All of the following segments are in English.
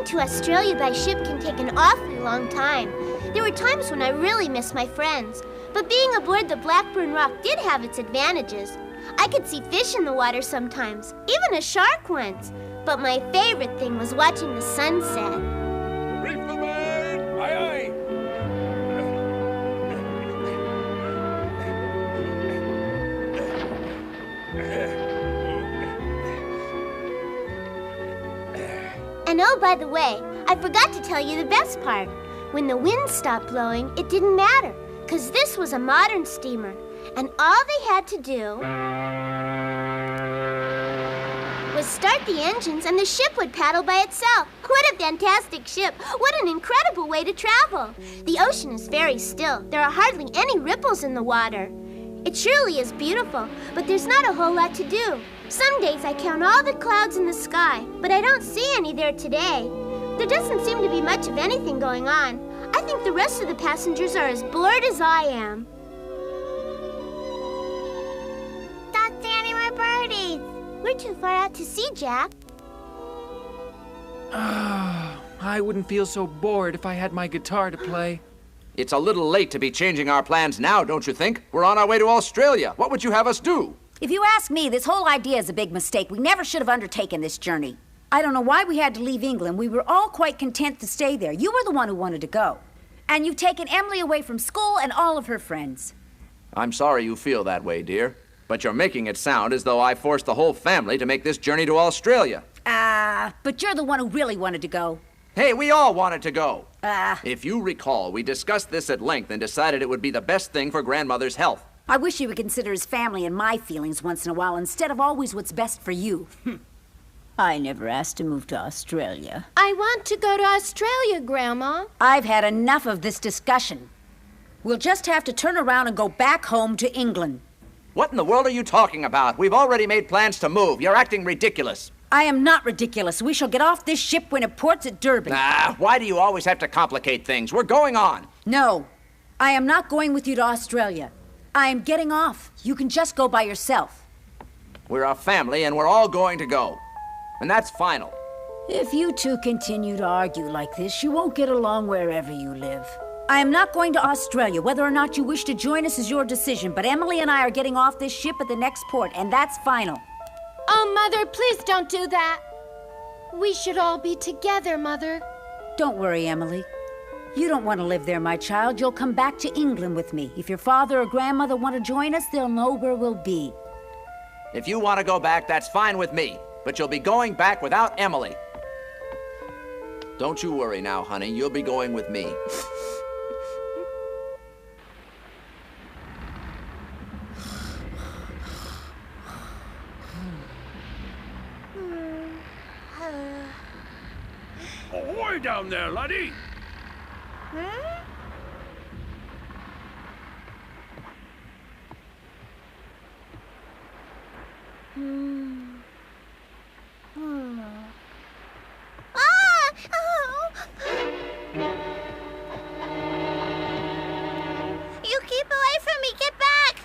Getting to Australia by ship can take an awfully long time. There were times when I really missed my friends. But being aboard the Blackburn Rock did have its advantages. I could see fish in the water sometimes, even a shark once. But my favorite thing was watching the sunset. Reef the main! Aye, aye! And oh, by the way, I forgot to tell you the best part. When the wind stopped blowing, it didn't matter, because this was a modern steamer, and all they had to do was start the engines and the ship would paddle by itself. What a fantastic ship! What an incredible way to travel! The ocean is very still. There are hardly any ripples in the water. It surely is beautiful, but there's not a whole lot to do. Some days I count all the clouds in the sky, but I don't see any there today. There doesn't seem to be much of anything going on. I think the rest of the passengers are as bored as I am. Stop standing my birdies! We're too far out to sea, Jack. I wouldn't feel so bored if I had my guitar to play. It's a little late to be changing our plans now, don't you think? We're on our way to Australia. What would you have us do? If you ask me, this whole idea is a big mistake. We never should have undertaken this journey. I don't know why we had to leave England. We were all quite content to stay there. You were the one who wanted to go. And you've taken Emily away from school and all of her friends. I'm sorry you feel that way, dear. But you're making it sound as though I forced the whole family to make this journey to Australia. But you're the one who really wanted to go. Hey, we all wanted to go. If you recall, we discussed this at length and decided it would be the best thing for Grandmother's health. I wish you would consider his family and my feelings once in a while instead of always what's best for you. I never asked to move to Australia. I want to go to Australia, Grandma. I've had enough of this discussion. We'll just have to turn around and go back home to England. What in the world are you talking about? We've already made plans to move. You're acting ridiculous. I am not ridiculous. We shall get off this ship when it ports at Durban. Why do you always have to complicate things? We're going on. No, I am not going with you to Australia. I am getting off. You can just go by yourself. We're a family and we're all going to go. And that's final. If you two continue to argue like this, you won't get along wherever you live. I am not going to Australia. Whether or not you wish to join us is your decision, but Emily and I are getting off this ship at the next port, and that's final. Oh, Mother, please don't do that. We should all be together, Mother. Don't worry, Emily. You don't want to live there, my child. You'll come back to England with me. If your father or grandmother want to join us, they'll know where we'll be. If you want to go back, that's fine with me. But you'll be going back without Emily. Don't you worry now, honey. You'll be going with me. Ahoy down there, laddie! You keep away from me! Get back!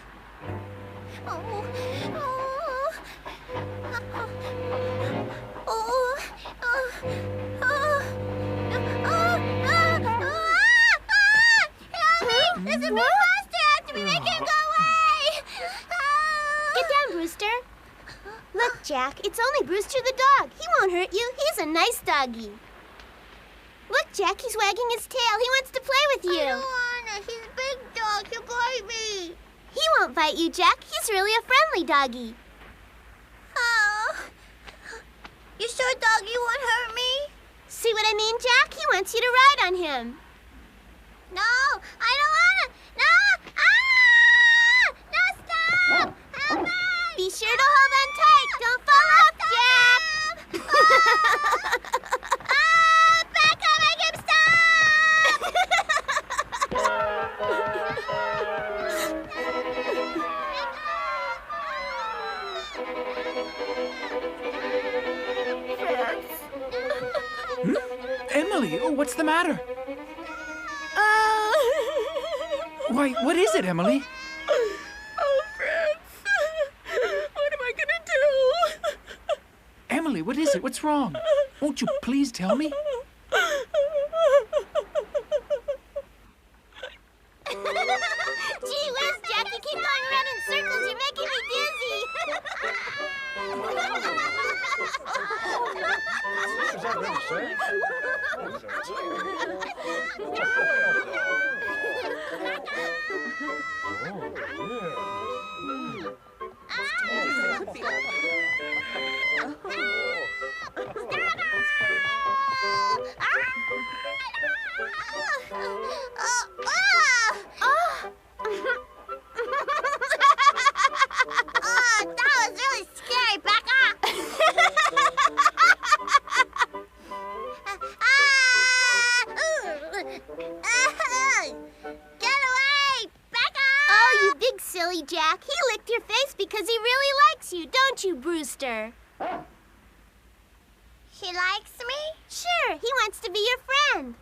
There's a big monster after me! Make him go away! Get down, Brewster. Look, Jack, it's only Brewster the dog. He won't hurt you. He's a nice doggy. Look, Jack, he's wagging his tail. He wants to play with you. I don't wanna. He's a big dog. He'll bite me. He won't bite you, Jack. He's really a friendly doggy. Oh. You sure doggy won't hurt me? See what I mean, Jack? He wants you to ride on him. No, I don't wanna. No! Ah! No, stop! Help me! Be sure to hold on tight. Don't fall off, Jack. Back up! Make him Emily, oh, what's the matter? Why, what is it, Emily? Oh, Fritz. What am I gonna do? Emily, what is it? What's wrong? Won't you please tell me? That was really scary, Becca. Get away, Becca! Oh, you big silly Jack. He licked your face because he really likes you, don't you, Brewster? He likes me? Sure, he wants to be your friend.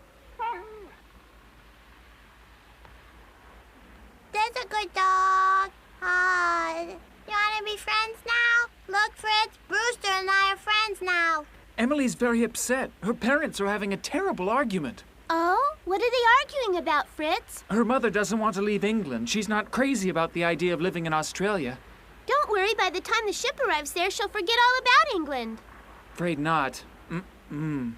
That's a good dog. You want to be friends now? Look, Fritz, Brewster and I are friends now. Emily's very upset. Her parents are having a terrible argument. Oh? What are they arguing about, Fritz? Her mother doesn't want to leave England. She's not crazy about the idea of living in Australia. Don't worry, by the time the ship arrives there, she'll forget all about England. Afraid not. Hmm?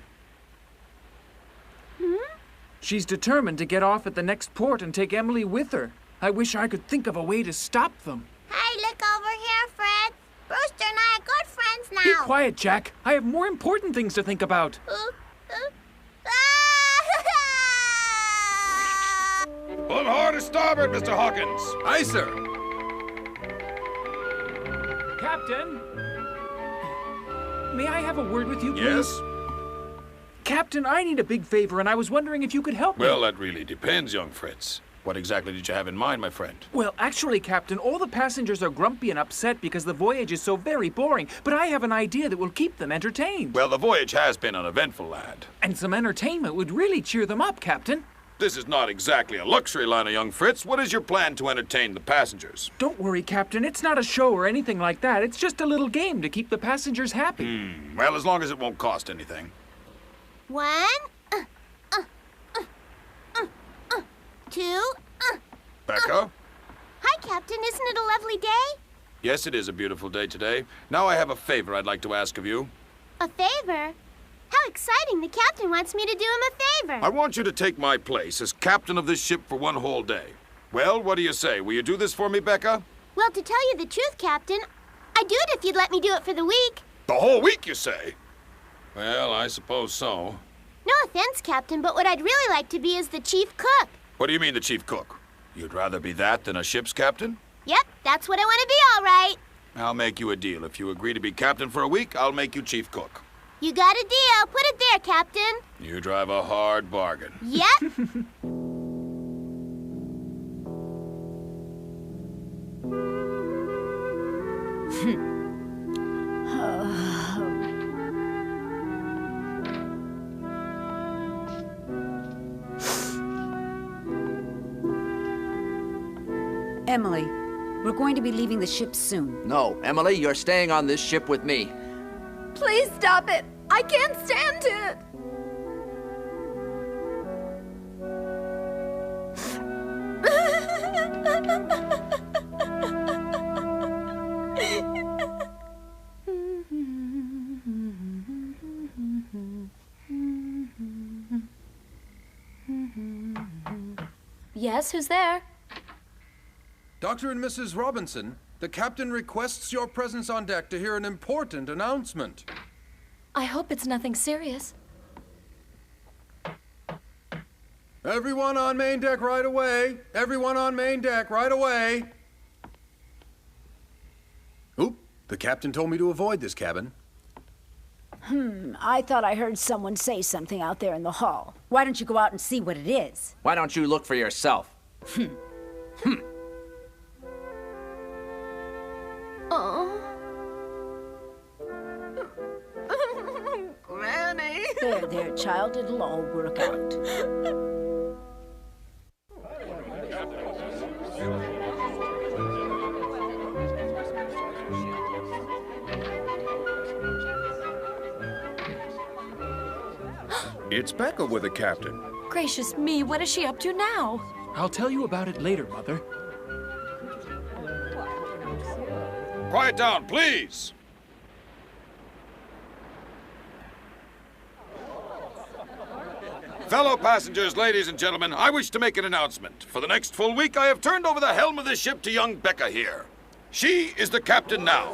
She's determined to get off at the next port and take Emily with her. I wish I could think of a way to stop them. Hey, look over here, Fritz. Brewster and I are good friends now. Be quiet, Jack. I have more important things to think about. Pull hard to starboard, Mr. Hawkins. Aye, sir. Captain? May I have a word with you, please? Yes? Captain, I need a big favor, and I was wondering if you could help me. Well, that really depends, young Fritz. What exactly did you have in mind, my friend? Well, actually, Captain, all the passengers are grumpy and upset because the voyage is so very boring, but I have an idea that will keep them entertained. Well, the voyage has been uneventful, lad. And some entertainment would really cheer them up, Captain. This is not exactly a luxury liner, young Fritz. What is your plan to entertain the passengers? Don't worry, Captain. It's not a show or anything like that. It's just a little game to keep the passengers happy. Well, as long as it won't cost anything. 1, 2. Becca? Hi, Captain. Isn't it a lovely day? Yes, it is a beautiful day today. Now I have a favor I'd like to ask of you. A favor? How exciting. The captain wants me to do him a favor. I want you to take my place as captain of this ship for one whole day. Well, what do you say? Will you do this for me, Becca? Well, to tell you the truth, Captain, I'd do it if you'd let me do it for the week. The whole week, you say? Well, I suppose so. No offense, Captain, but what I'd really like to be is the chief cook. What do you mean, the chief cook? You'd rather be that than a ship's captain? Yep, that's what I want to be, all right. I'll make you a deal. If you agree to be captain for a week, I'll make you chief cook. You got a deal. Put it there, Captain. You drive a hard bargain. Yep. Emily, we're going to be leaving the ship soon. No, Emily, you're staying on this ship with me. Please stop it. I can't stand it. Yes, who's there? Dr. and Mrs. Robinson, the captain requests your presence on deck to hear an important announcement. I hope it's nothing serious. Everyone on main deck right away. Everyone on main deck right away. Oop, the captain told me to avoid this cabin. I thought I heard someone say something out there in the hall. Why don't you go out and see what it is? Why don't you look for yourself? Oh. Granny. There, child, it'll all work out. It's Becca with the captain. Gracious me, what is she up to now? I'll tell you about it later, Mother. Quiet down, please. Fellow passengers, ladies and gentlemen, I wish to make an announcement. For the next full week, I have turned over the helm of this ship to young Becca here. She is the captain now.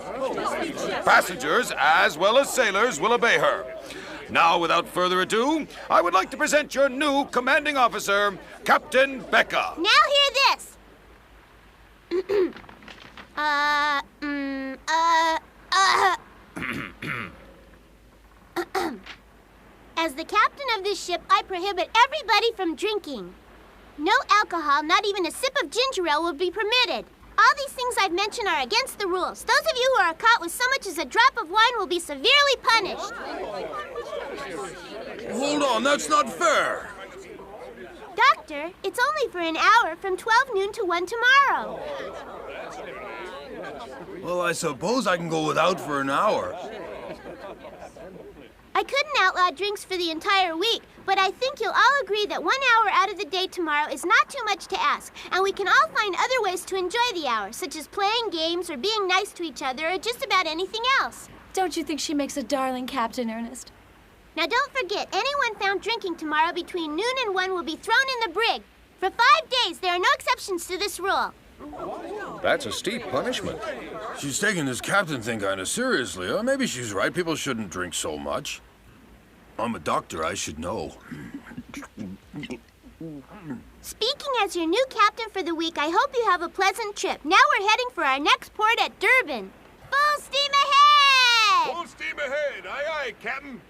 Passengers, as well as sailors, will obey her. Now, without further ado, I would like to present your new commanding officer, Captain Becca. Now hear this. As the captain of this ship, I prohibit everybody from drinking. No alcohol, not even a sip of ginger ale, will be permitted. All these things I've mentioned are against the rules. Those of you who are caught with so much as a drop of wine will be severely punished. Hold on, that's not fair. Doctor, it's only for an hour from 12 noon to 1 tomorrow. Well, I suppose I can go without for an hour. I couldn't outlaw drinks for the entire week, but I think you'll all agree that 1 hour out of the day tomorrow is not too much to ask, and we can all find other ways to enjoy the hour, such as playing games or being nice to each other or just about anything else. Don't you think she makes a darling, Captain Ernest? Now don't forget, anyone found drinking tomorrow between noon and 1 will be thrown in the brig. For 5 days, there are no exceptions to this rule. That's a steep punishment. She's taking this captain thing kind of seriously. Or maybe she's right. People shouldn't drink so much. I'm a doctor. I should know. Speaking as your new captain for the week, I hope you have a pleasant trip. Now we're heading for our next port at Durban. Full steam ahead! Full steam ahead. Aye, aye, Captain.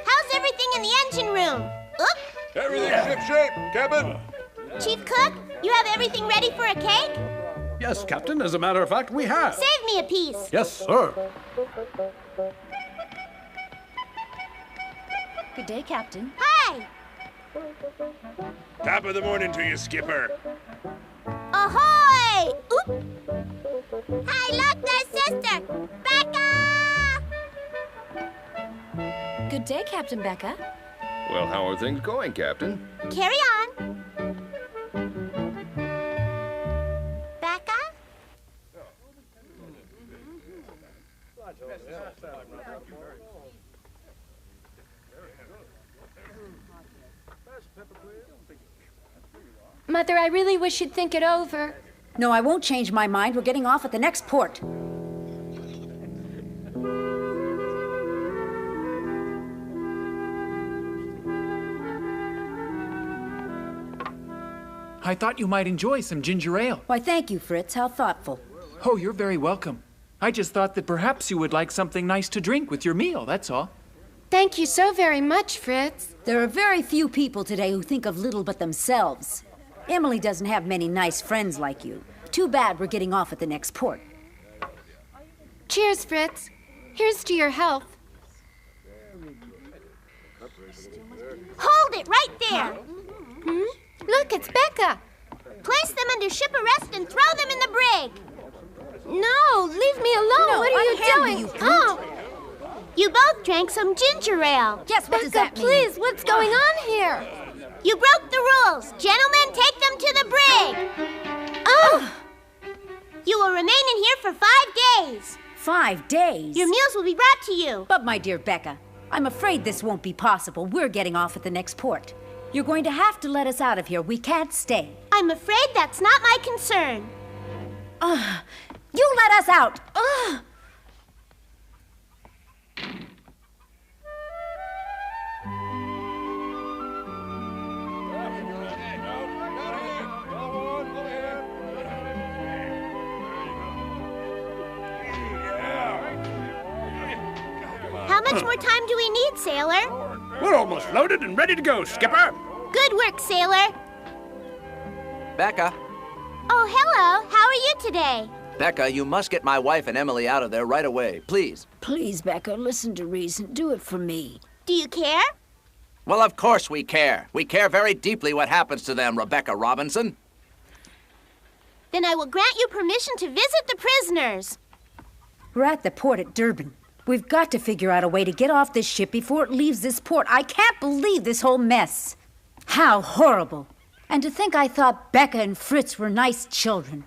How's everything in the engine room? Oop! Everything's ship-shape, Captain. Chief Cook, you have everything ready for a cake? Yes, Captain. As a matter of fact, we have. Save me a piece. Yes, sir. Good day, Captain. Hi! Top of the morning to you, Skipper. Ahoy! Oop! Hi, look, there's Sister! Becca! Good day, Captain Becca. Well, how are things going, Captain? Carry on. Becca? Mother, I really wish you'd think it over. No, I won't change my mind. We're getting off at the next port. I thought you might enjoy some ginger ale. Why, thank you, Fritz. How thoughtful. Oh, you're very welcome. I just thought that perhaps you would like something nice to drink with your meal, that's all. Thank you so very much, Fritz. There are very few people today who think of little but themselves. Emily doesn't have many nice friends like you. Too bad we're getting off at the next port. Cheers, Fritz. Here's to your health. Hold it right there! Look, it's Becca. Place them under ship arrest and throw them in the brig! No, leave me alone. No, what are you unhandle doing? you, brute. Oh, You both drank some ginger ale. Yes, what does Becca, that mean? please, what's going on here? You broke the rules. Gentlemen, take them to the brig. Oh, You will remain in here for 5 days. 5 days? Your meals will be brought to you. But, my dear Becca, I'm afraid this won't be possible. We're getting off at the next port. You're going to have to let us out of here. We can't stay. I'm afraid that's not my concern. You let us out! Ugh. How much more time do we need, sailor? We're almost loaded and ready to go, Skipper. Good work, sailor. Becca, Oh, hello. How are you today? Becca, you must get my wife and Emily out of there right away, please. Please, Becca, listen to reason. Do it for me. Do you care? Well, of course we care. We care very deeply what happens to them, Rebecca Robinson. Then I will grant you permission to visit the prisoners. We're at the port at Durban. We've got to figure out a way to get off this ship before it leaves this port. I can't believe this whole mess. How horrible. And to think I thought Becca and Fritz were nice children.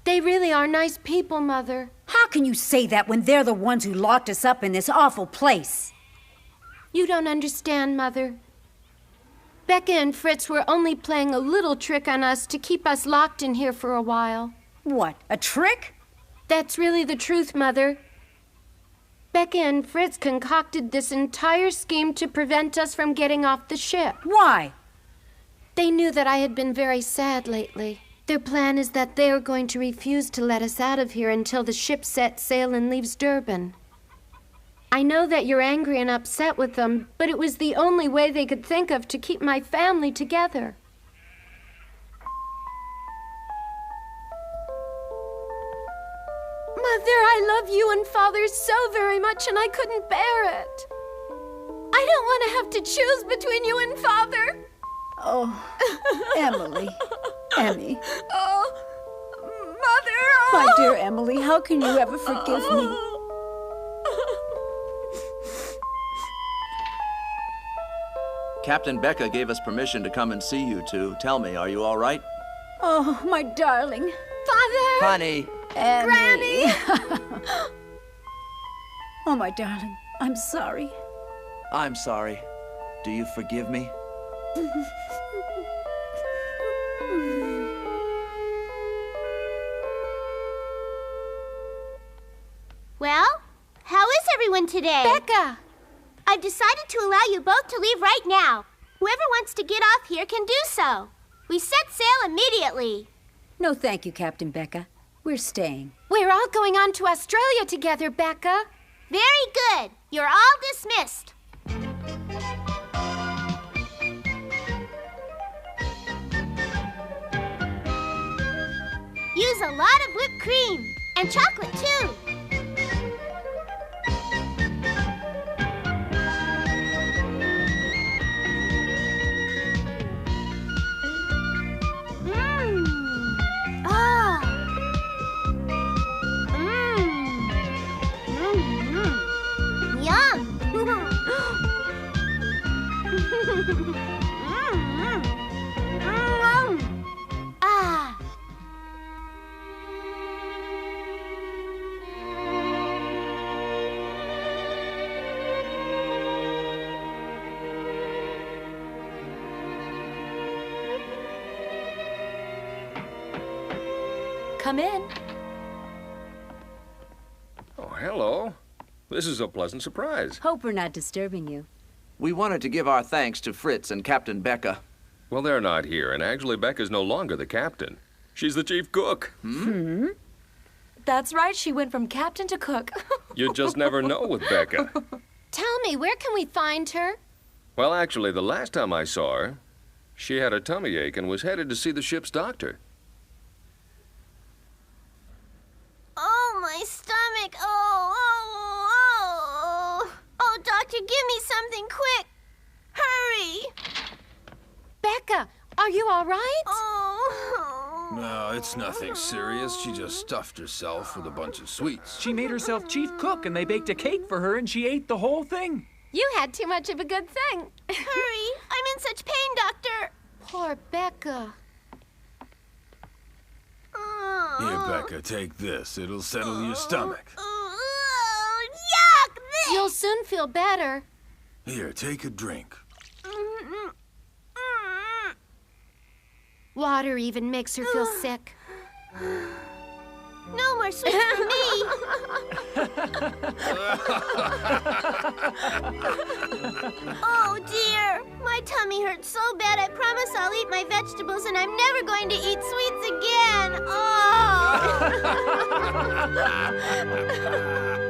They really are nice people, Mother. How can you say that when they're the ones who locked us up in this awful place? You don't understand, Mother. Becca and Fritz were only playing a little trick on us to keep us locked in here for a while. What, a trick? That's really the truth, Mother. Becca and Fritz concocted this entire scheme to prevent us from getting off the ship. Why? They knew that I had been very sad lately. Their plan is that they are going to refuse to let us out of here until the ship sets sail and leaves Durban. I know that you're angry and upset with them, but it was the only way they could think of to keep my family together. Mother, I love you and Father so very much, and I couldn't bear it. I don't want to have to choose between you and Father. Oh, Emily. Emmy. Oh, Mother. Oh. My dear Emily, how can you ever forgive me? Captain Becca gave us permission to come and see you two. Tell me, are you all right? Oh, my darling. Father. Honey. Emmy. Granny. Oh, my darling, I'm sorry. I'm sorry. Do you forgive me? Well, how is everyone today? Becca. I've decided to allow you both to leave right now. Whoever wants to get off here can do so. We set sail immediately. No, thank you, Captain Becca. We're staying. We're all going on to Australia together, Becca. Very good. You're all dismissed. Use a lot of whipped cream and chocolate too. Come in. Oh, hello. This is a pleasant surprise. Hope we're not disturbing you. We wanted to give our thanks to Fritz and Captain Becca. Well, they're not here, and actually Becca's no longer the captain. She's the chief cook. That's right, she went from captain to cook. You just never know with Becca. Tell me, where can we find her? Well, actually, the last time I saw her, she had a tummy ache and was headed to see the ship's doctor. Oh, my stomach. Oh, doctor, give me something quick. Hurry. Becca, are you all right? Oh. No, it's nothing serious. She just stuffed herself with a bunch of sweets. She made herself chief cook, and they baked a cake for her, and she ate the whole thing. You had too much of a good thing. Hurry. I'm in such pain, doctor. Poor Becca. Here, Becca, take this. It'll settle your stomach. Oh, yuck! You'll soon feel better. Here, take a drink. Water even makes her feel sick. No more sweets for me. Oh, dear. My tummy hurts so bad, I promise I'll eat my vegetables and I'm never going to eat sweets again. Oh!